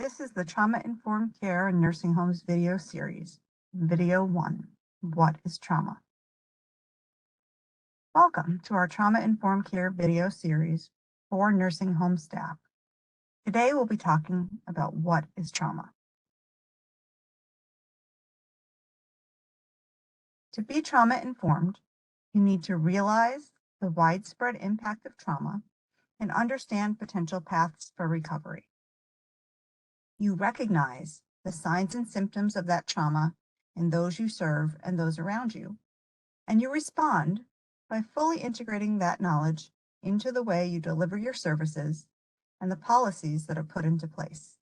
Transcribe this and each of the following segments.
This is the Trauma-Informed Care in Nursing Homes video series, Video 1, What is Trauma? Welcome to our Trauma-Informed Care video series for nursing home staff. Today we'll be talking about what is trauma. To be trauma-informed, you need to realize the widespread impact of trauma and understand potential paths for recovery. You recognize the signs and symptoms of that trauma in those you serve and those around you, and you respond by fully integrating that knowledge into the way you deliver your services and the policies that are put into place.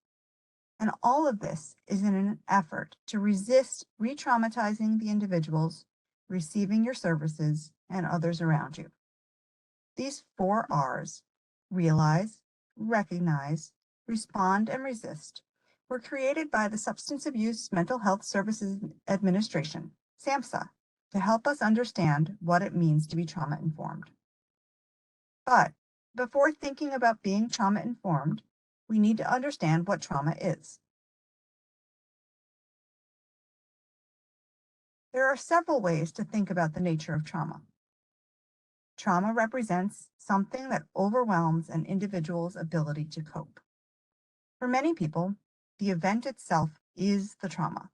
And all of this is in an effort to resist re-traumatizing the individuals receiving your services and others around you. These 4 R's, realize, recognize, respond, and resist, were created by the Substance Abuse Mental Health Services Administration, SAMHSA, to help us understand what it means to be trauma-informed. But before thinking about being trauma-informed, we need to understand what trauma is. There are several ways to think about the nature of trauma. Trauma represents something that overwhelms an individual's ability to cope. For many people, the event itself is the trauma.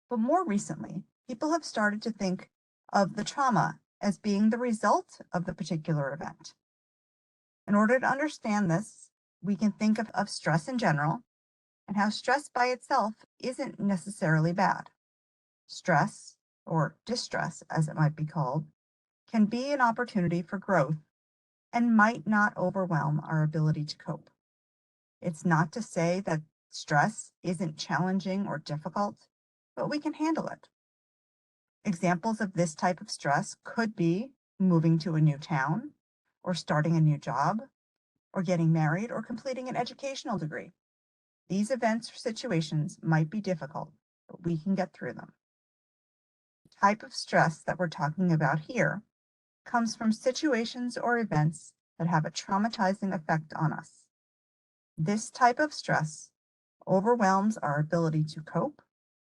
But more recently, people have started to think of the trauma as being the result of the particular event. In order to understand this, we can think of stress in general and how stress by itself isn't necessarily bad. Stress, or distress as it might be called, can be an opportunity for growth and might not overwhelm our ability to cope. It's not to say that stress isn't challenging or difficult, but we can handle it. Examples of this type of stress could be moving to a new town, or starting a new job, or getting married, or completing an educational degree. These events or situations might be difficult, but we can get through them. The type of stress that we're talking about here comes from situations or events that have a traumatizing effect on us. This type of stress overwhelms our ability to cope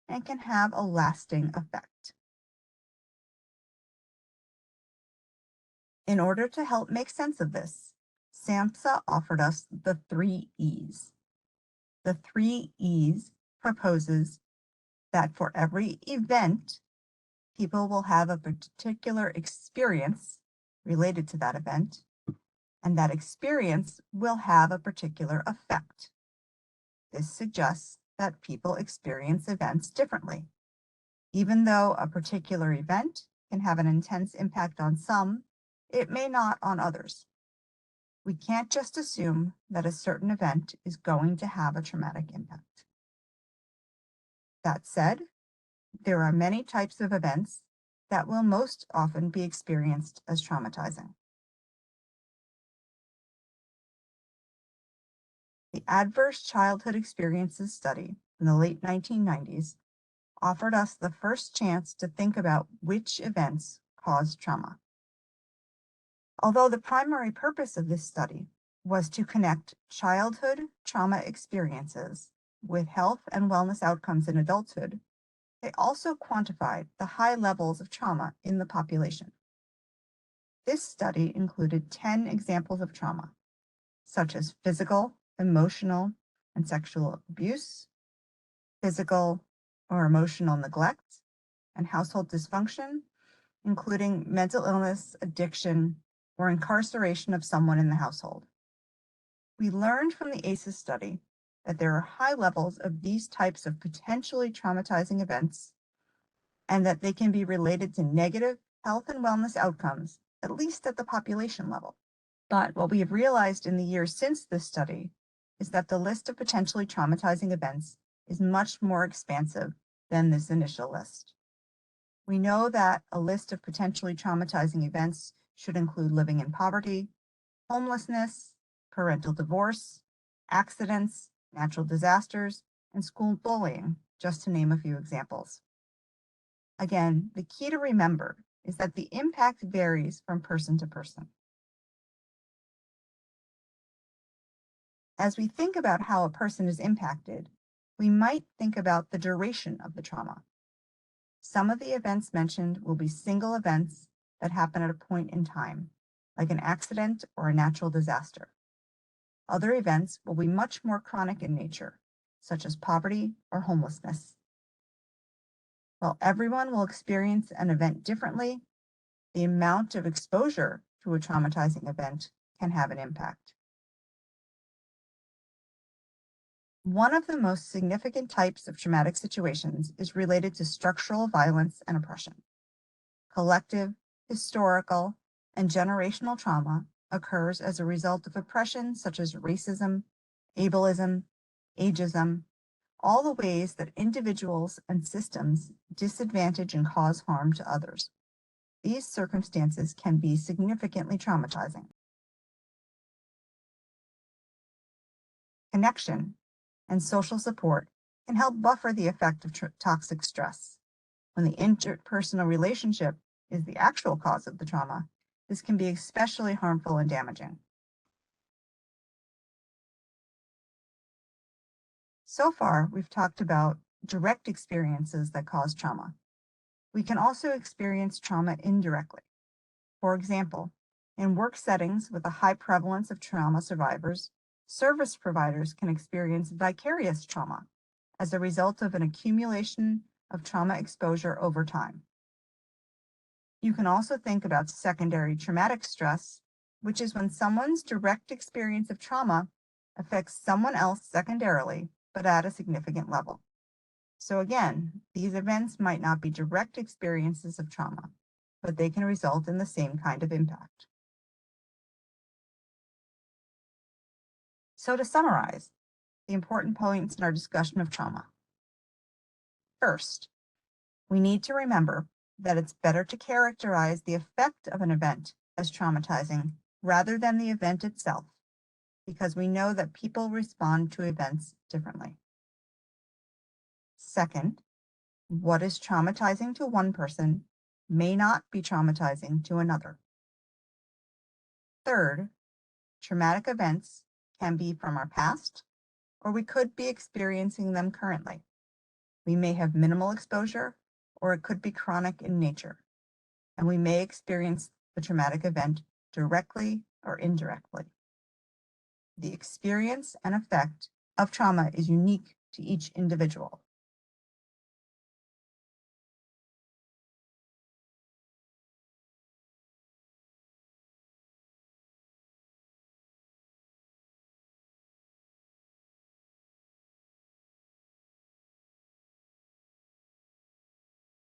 and can have a lasting effect. In order to help make sense of this, SAMHSA offered us the 3 E's. The 3 E's proposes that for every event, people will have a particular experience related to that event, and that experience will have a particular effect. This suggests that people experience events differently. Even though a particular event can have an intense impact on some, it may not on others. We can't just assume that a certain event is going to have a traumatic impact. That said, there are many types of events that will most often be experienced as traumatizing. The Adverse Childhood Experiences Study in the late 1990s offered us the first chance to think about which events cause trauma. Although the primary purpose of this study was to connect childhood trauma experiences with health and wellness outcomes in adulthood, they also quantified the high levels of trauma in the population. This study included 10 examples of trauma, such as physical, emotional, and sexual abuse, physical or emotional neglect, and household dysfunction, including mental illness, addiction, or incarceration of someone in the household. We learned from the ACEs study that there are high levels of these types of potentially traumatizing events, and that they can be related to negative health and wellness outcomes, at least at the population level. But what we have realized in the years since this study is that the list of potentially traumatizing events is much more expansive than this initial list. We know that a list of potentially traumatizing events should include living in poverty, homelessness, parental divorce, accidents, natural disasters, and school bullying, just to name a few examples. Again, the key to remember is that the impact varies from person to person. As we think about how a person is impacted, we might think about the duration of the trauma. Some of the events mentioned will be single events that happen at a point in time, like an accident or a natural disaster. Other events will be much more chronic in nature, such as poverty or homelessness. While everyone will experience an event differently, the amount of exposure to a traumatizing event can have an impact. One of the most significant types of traumatic situations is related to structural violence and oppression. Collective, historical, and generational trauma occurs as a result of oppression such as racism, ableism, ageism, all the ways that individuals and systems disadvantage and cause harm to others. These circumstances can be significantly traumatizing. Connection and social support can help buffer the effect of toxic stress. When the interpersonal relationship is the actual cause of the trauma, this can be especially harmful and damaging. So far, we've talked about direct experiences that cause trauma. We can also experience trauma indirectly. For example, in work settings with a high prevalence of trauma survivors, service providers can experience vicarious trauma as a result of an accumulation of trauma exposure over time. You can also think about secondary traumatic stress, which is when someone's direct experience of trauma affects someone else secondarily, but at a significant level. So again, these events might not be direct experiences of trauma, but they can result in the same kind of impact. So to summarize the important points in our discussion of trauma. First, we need to remember that it's better to characterize the effect of an event as traumatizing rather than the event itself, because we know that people respond to events differently. Second, what is traumatizing to one person may not be traumatizing to another. Third, traumatic events can be from our past, or we could be experiencing them currently. We may have minimal exposure, or it could be chronic in nature, and we may experience the traumatic event directly or indirectly. The experience and effect of trauma is unique to each individual.